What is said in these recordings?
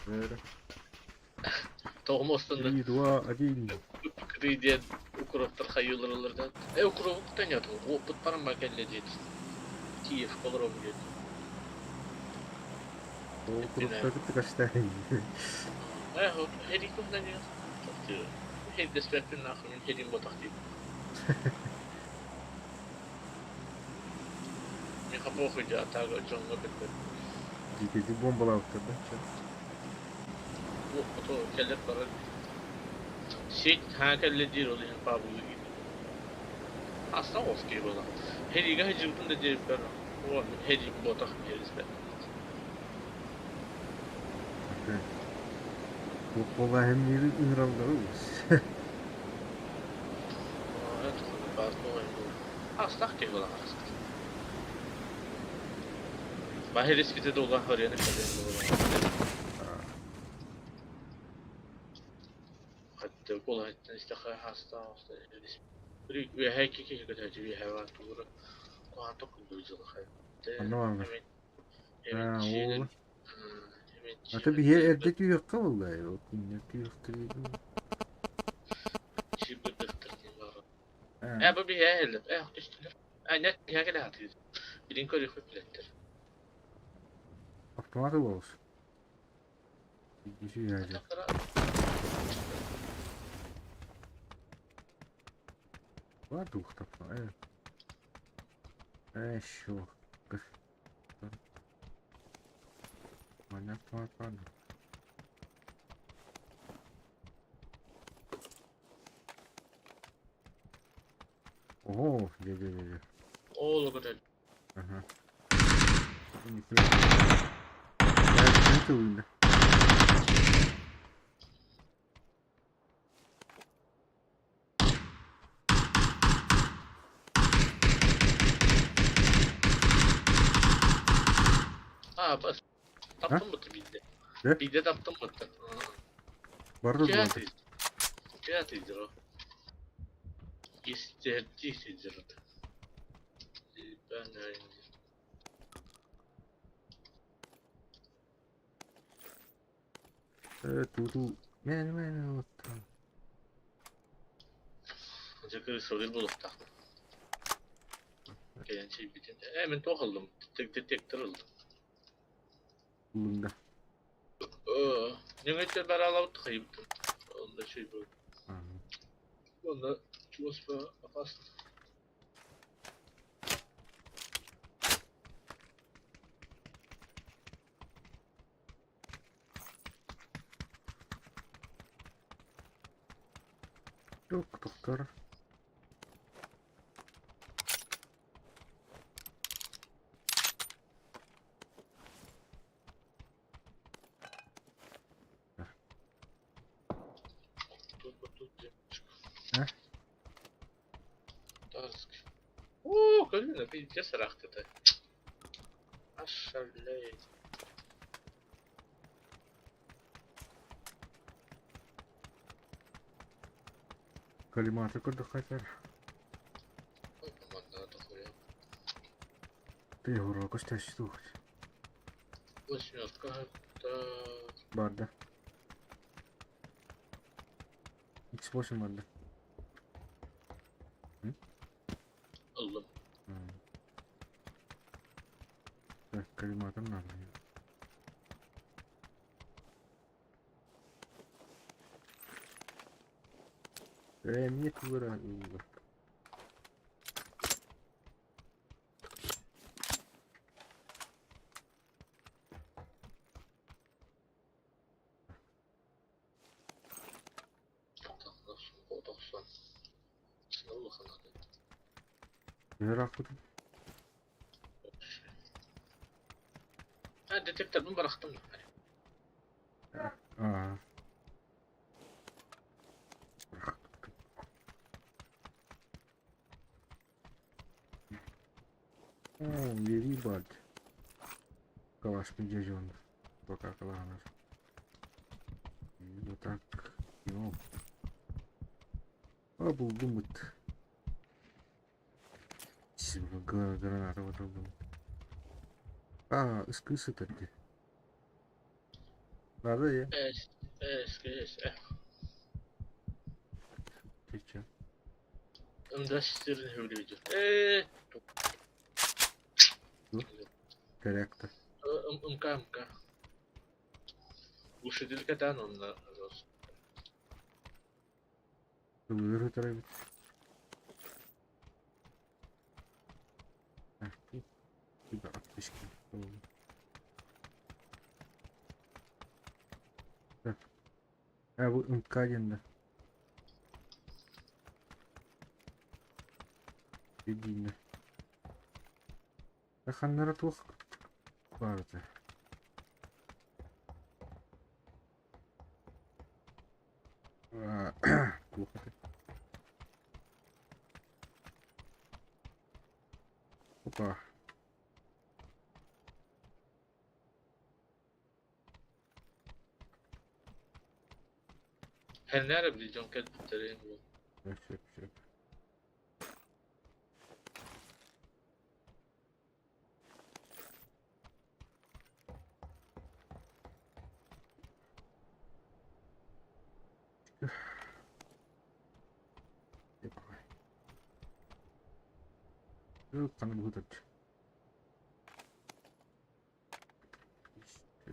Böyle. Tohum aslında Bir dua adil. krediyen ukroptar hayırlarlardan. Ukroptan yatı. O put param bak elle dedi. TF kolor oldu dedi. O grupta gitti kaç tane. هو هذيك وحده اللي هي دسبات من الاخر من هذه بطاقتي من خبوه خجا تاغو جون غبت Gideci bombalar ortada. वो तो كلر برا شيء ها كل دير ولا بابو اصلا اوف كي ولا هذه جاي جبتون ده دير برا هو هذه بطاقه هي دسبات Vallahi hem yeri İran'da olmuş. ادخل باسبور اصلا كي ولا اصلا ما هي ريسك تدوغا هورينا كده حتى كل هاي استخدام hasta ve her kiki kadar bir hayvan doğru kuantum kunduzulu hayatta Anlamadım. hemen Ha şeyler oğlum. hemen Hatta bir şeyler yer değil erdek yok vallahi. O kunyak yok değil. şey bir defter değil var Ha. bu bir hayal işte net ya kadar hatırlıyorum bilin koyu fıkrettir Otomatik olsun. Bir şey gelecek. hatta Vardı bu kitapta. Evet. Şu. Kız. Manyak vardı. Oho. Gel. oğlu kadar Aha. Şimdi evet, oyunda. bas taptım mı bildi Ne? bildi taptım mı Vardı da vardı. Kıyatıydır o İstihdir ben de Evet, Dudu. Men unuttum. Acıkır soruyu bulup da gelen şey bitince hemen tokaldım tek tırıldım Bulunda. Nimetler beraber kayıptım onda şey böyle Aha. onda çuvaspa yapasın Yok doktor. Heh. كلنا في جسر اختته عشر الليل Kalimatı kurduk kaçar. اتمنى تخويا Teyhuru kaç taşı وش يتقهد Barda. X boşum vardı. Hı? الله Hı. Bak kalimatın ne yapıyor? Niye kıvıra? تخلص وتخصن شنو الله خلاني Ne rakudum? هذا تكتب من برختم Aa. Yeri vardı. Kavaşmayacağız onu. Bak arkadaşlar. Yatak. Yok. Ha buldum bıt. Şimdi granada buldum. Iskısı tabii. Nerede ya? Es. Geçeceğim. Industry hülyücü. Terakta. Imka. Ушидил кадан onlar olsun. Yürü tabii. Bir de 60 kilo. Ha bu ınkayında. Dediğinde. Rakamlara tuh vardı. Tuh. Opa. Her nere bileceğim ki bitireyim bu. Şöp. Yok kanı bu da. İşte.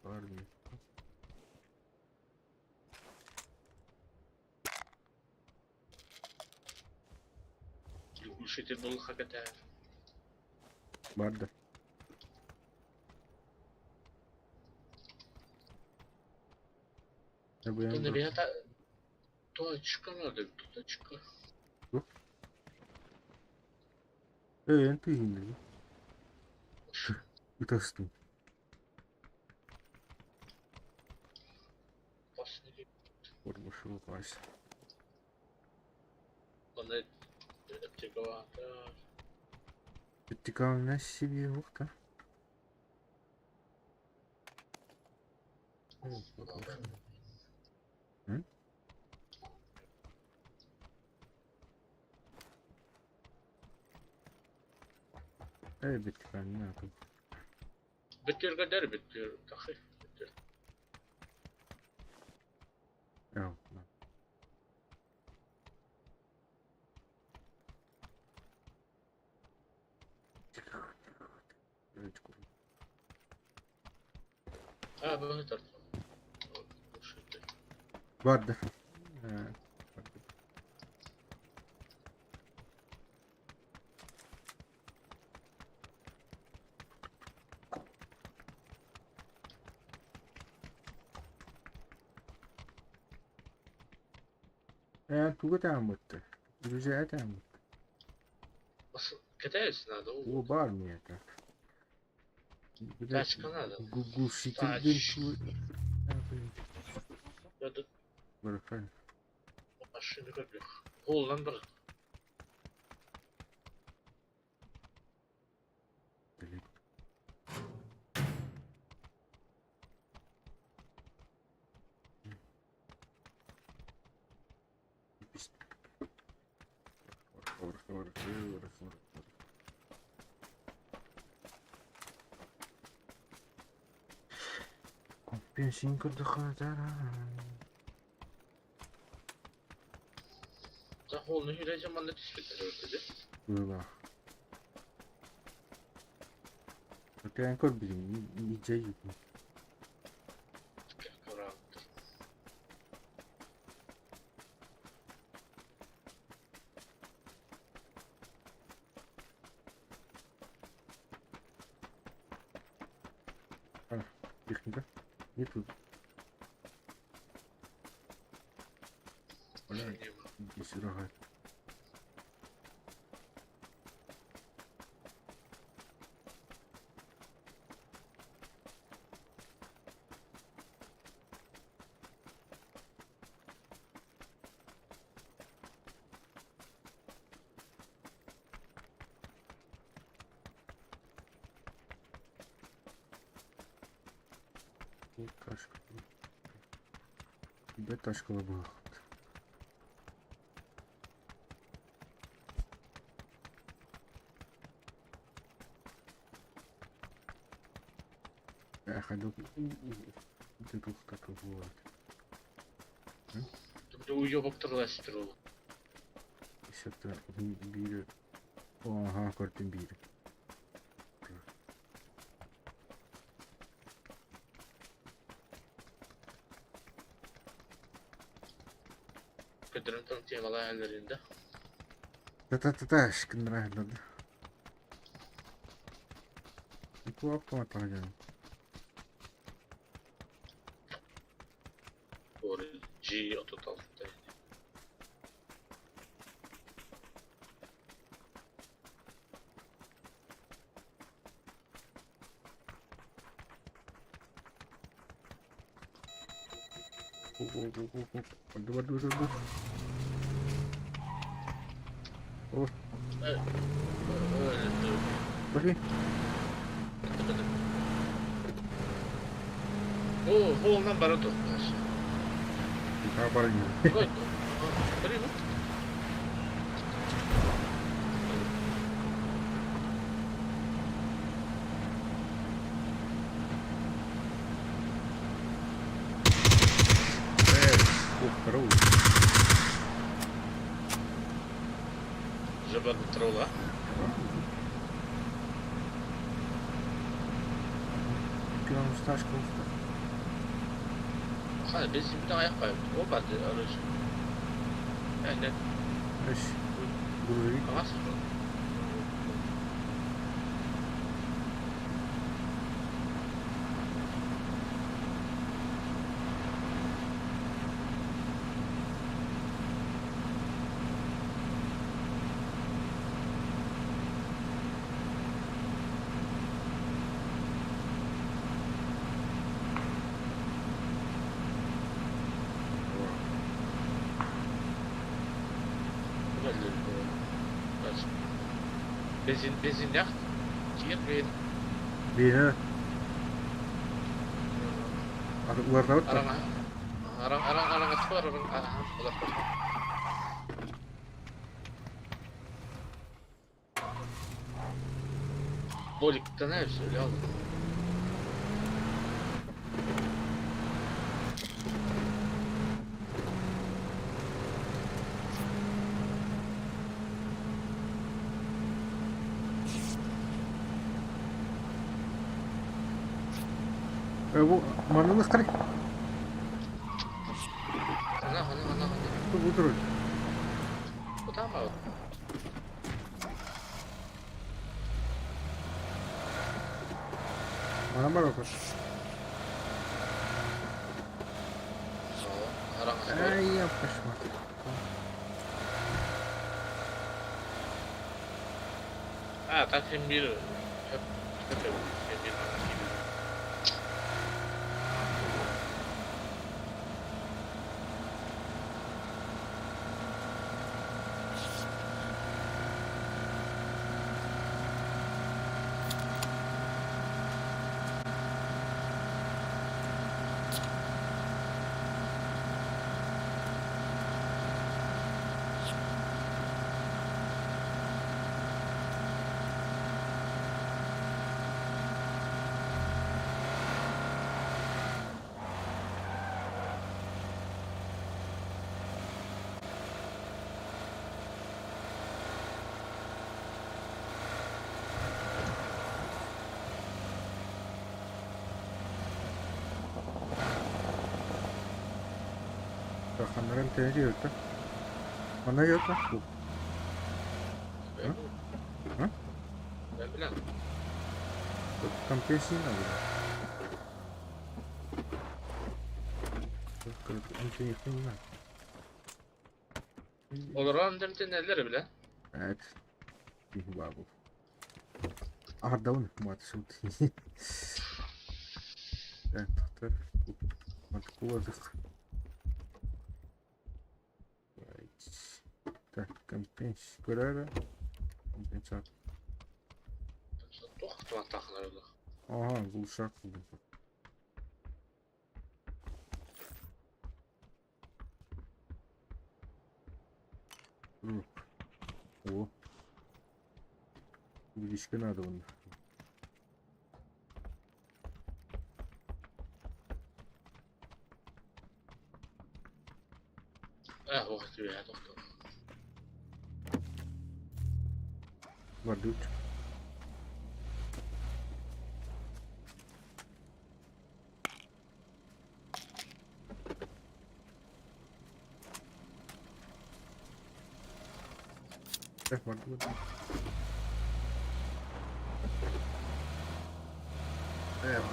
Var mı? Ушидил был хаката. Vardı. Ne bu То не yanında? бяха точка, надо точка. Ты hindi. Ütastım. После Vurmuş bu karşı. она аптековата. Цікаво, на себе вухта. Evet, ben ne yapayım? Bitir kadar bitir. Tahi. Bitir. Ya, evet, Ha böyle tarafı. Ушидил. vardı. Tuğu devam etti. Rüzgâr devam etti. Nasıl? Katarsın hadi o. Bu var mı ya da? Kaç kanalı? Google Sheet'in Taş. tuğu. Ne yapayım? Ya da Bırakayım. машины как их. Қолдан бір. Delete. Var. Компенсин кырдыхатара. За қолны хилейсен манда түспетер өтеді. Böyle. Öte kör bizim iyice yıkma. Karanlık. Техника. Не тут. Бля, иди сюда. Ташка. Тебе ташка была. Хадок. Ты тут так вот. Тобто уйобок тролестру. Что-то бирю. Ага, картин бирю. Kötürün temalar ellerinde. Та-та-та-та, шкнра, да. И кулаком отправляю. Doğru. G ototalda. Waduh. Oh, Öyle diyor. bakayım. Oo, oğlan bana tutmuş. Kabarın ya. Koy. Kırayım mı? Здорово. Żeby trolla. Прям сташка уста. Hani biz şimdi ayak kayıp. O bende aracı. Yani Эш, грузовик. nasıl? Benzin yak. Ciğer ve Бері. Уларда вот. arang atı var arang bular. Bolik'ten hepsi öyle aldım. Bu mandalı kırık. Ana. Bu duruyor. Bu tamam abi. Bana bak bak. Sağ ol. Arang atı var. Ay yapışma. Ha taksim bir. Hep bir anı gibi. Bakanların tezi yok da. Bana yok da. Bu. Ha? Ben bilen. Campesino. Anche film. Olur annemde neler bilen. Evet. Bir babu. Arda onu mata şut. Evet, tutar. Mata kuvazık. Right. Так, компенс. Göreve. Компенсат. Çok tutan takılar öyle. Aha, gluşak buldum. Dur. O. Bir ilişki nerede bunda? Bakıyor ya doktor. Var düt. Var düt. Ya bu.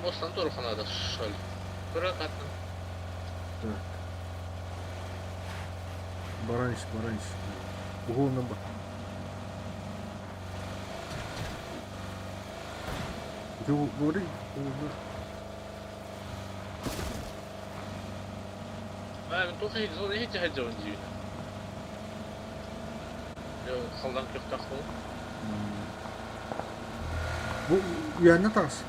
Bostan doğruxanada şöyle. Bırak attın. Baran iş. Bu ondan bak. Bu değil. Ben toch hiç zor hiç oyuncuyu. Yo xaldan köfte xol. Bu yanına tas.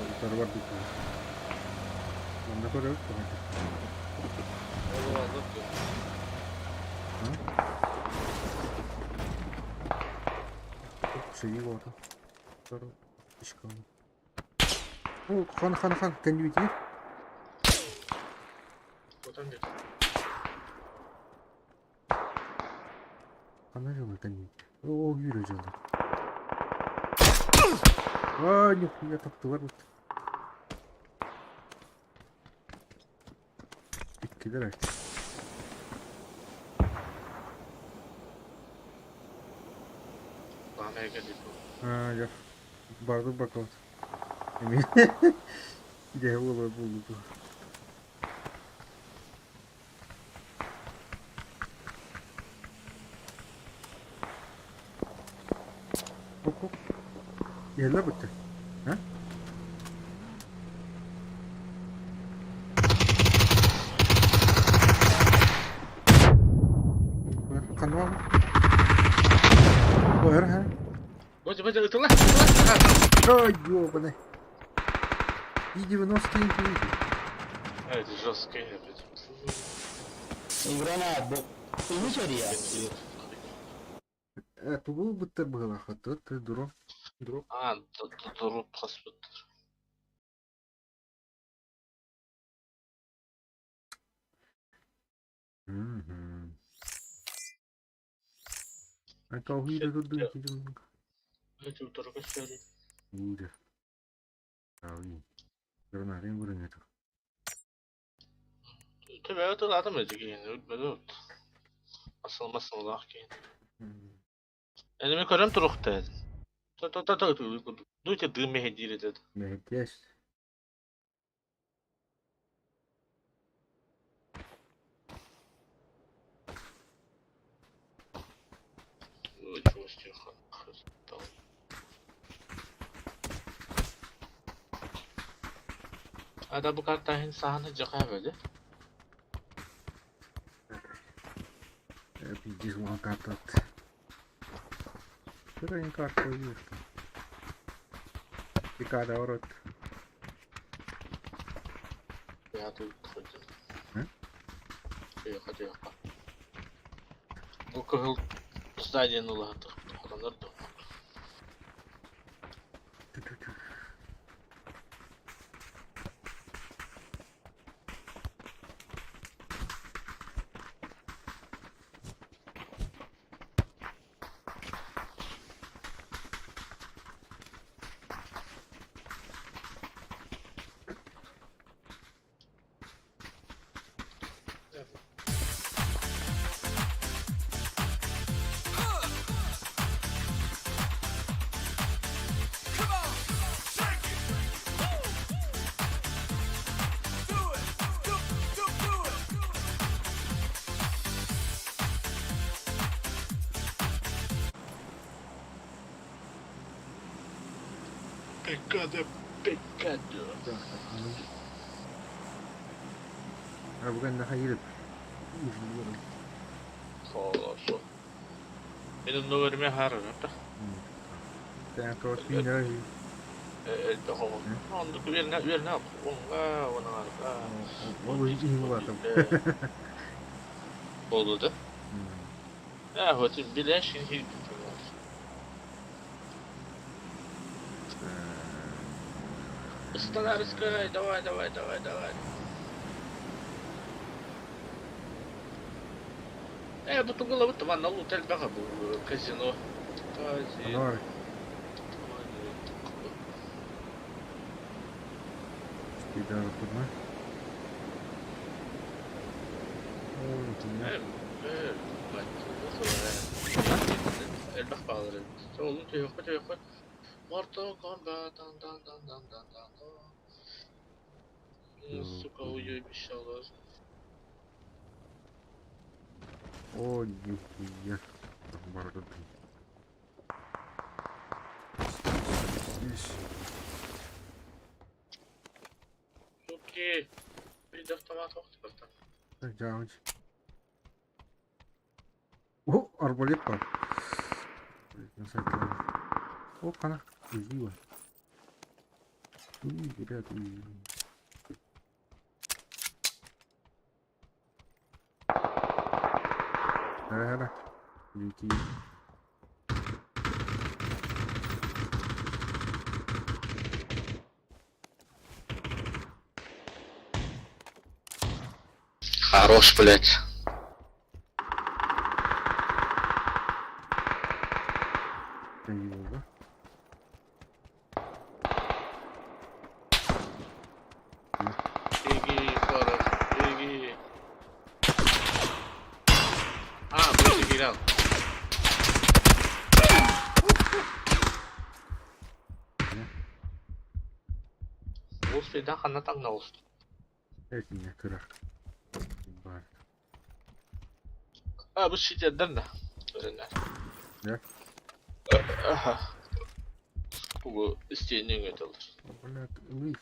Yukarı var bir tane. Ne kadar yok mu? Onu aldık. Şeyi var. Sonra iş kaldı. Kan. Kendi bitiyor. Otan dedi. Kan ne zaman kendi bitiyor? O yürü canım. Ay yok ya taktı var. Gider artık. Bana geldi bu. Ha ya. Bardı bakalım. Emin. Gel olur buldu. Hop. Yerler bitti. Ha? Kan var mı? O her ha. Baca ıtırla. Ay ёбаный. И 90 интуиции. Evet жесткий yapacağım. Granada. Inizioria. Это был бы ты была, а то ты дурак. А, durup kasbettir. Это увидел тут дым. Evet durup kasbettir. Уйди. Ай. Гранатин вырынет. Tabii evet adam ödü giyin. Böyle asılmasın olarak giyin. Elimi körüm turuk dedi. Duyta dığme hediye dedi. Мягкясь. Чего стиха. Ada bu kartın sahne caka böyle. Пиздец, вон карта. Что не карта есть? И когда ворот. Ya da koydum. Hı? Yok. Bu kahıl stadionun olarak adamlar da. Pecado. Bu kan hayır. Sağ. Benim numarımı harar hatta. Sen kau pindah. Daha onu verine yap. Ona O ini buat. Oldu da. Вот, bilen şimdi Становись, давай. Бутун головы туман на лутель бага bu казино. Давай. Спидер турма. Ой, dünya. Elbak bağları. Oğlum tüyük. Mortal Kombat dan. Сука, уебище алар. Ой, нихуя. Барды. Суки. Bir de автомат вақты бақтан. Жауч. О, арбалет бар. О, қана. Үзі бар. Уй, ребят, уй. Ара. Лети. Хорош, блядь. Yoga. Беги, Форекс, беги. Блядь, гилян. Успейда ханатан на уст. Этіне кірақ. Бар. Bu şiddetten de. Öğrenler. Ne? Aha. Bu isteğinden götürülür. Блядь, уй.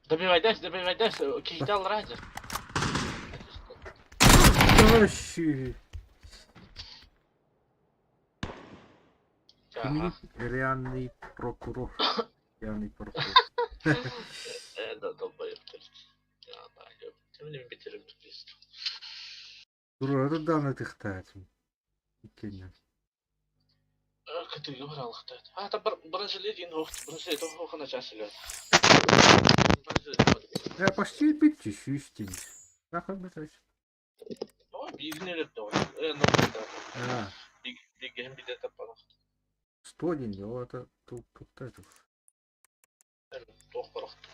Добивай дальше. Киздал ради. Вообще. Ага. Реальный прокурор. Реальный прокурор. Да, долбоёб только. Я знаю. Тем не менее, бетерим тут есть. Durarı dana tıktaatım. Икенен. Катыгы баралыкта. Та Бразилия дейін оқты. Бразилия оқына жасылы. Я почти bitti şu işteniz. Bakın mesela. Ой, бигіне өліпті ғой. Ha. Бигген биде таппадық. 100 деньги, o da туктатов. Тоқ барақты.